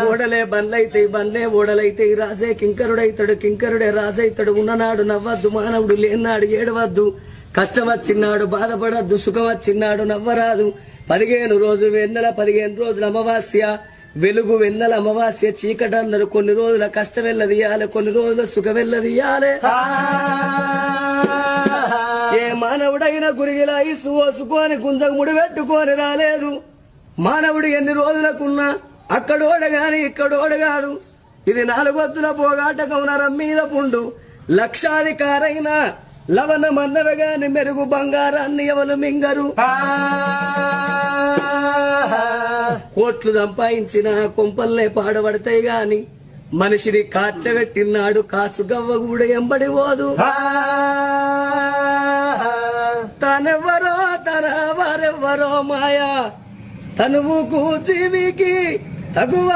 ఓడలే బండ్లైతే బండ్లే ఓడలైతే రాజే కింకరుడైతాడు కింకరుడే రాజైతాడు. ఉన్ననాడు నవ్వద్దు మానవుడు లేనాడు ఏడవద్దు. కష్టం వచ్చినాడు బాధపడద్దు సుఖం వచ్చినాడు నవ్వరాదు. 15 రోజు వెన్నెల 15 రోజుల అమావాస్య వెలుగు వెన్నెల అమావాస్య చీకటన్నారు. కొన్ని రోజుల కష్టం వెళ్ళదీయాలి కొన్ని రోజుల సుఖం వెళ్ళదీయాలి. ఏ మానవుడైనా గురిగిలా ఇసు ఓసుకొని గుంజకు ముడి పెట్టుకొని రాలేదు. మానవుడు ఎన్ని రోజులకున్నా అక్కడోడ గాని ఇక్కడోడ కాదు. ఇది 4 వద్దుల పోగాటకం నరం మీద పుండు. లక్షాధికారైన లవణ మన్నవ గాని మెరుగు బంగారాన్ని ఎవరు మింగరు. కోట్లు సంపాదించిన కొంపల్నే పాడబడతాయి గాని మనిషిని కాట్ల పెట్టినాడు కాసు గవ్వ కూడా ఎంబడి పోదు. తనెవ్వరో తన వారెవ్వరో మాయా తనువుకు జీవికి తగువ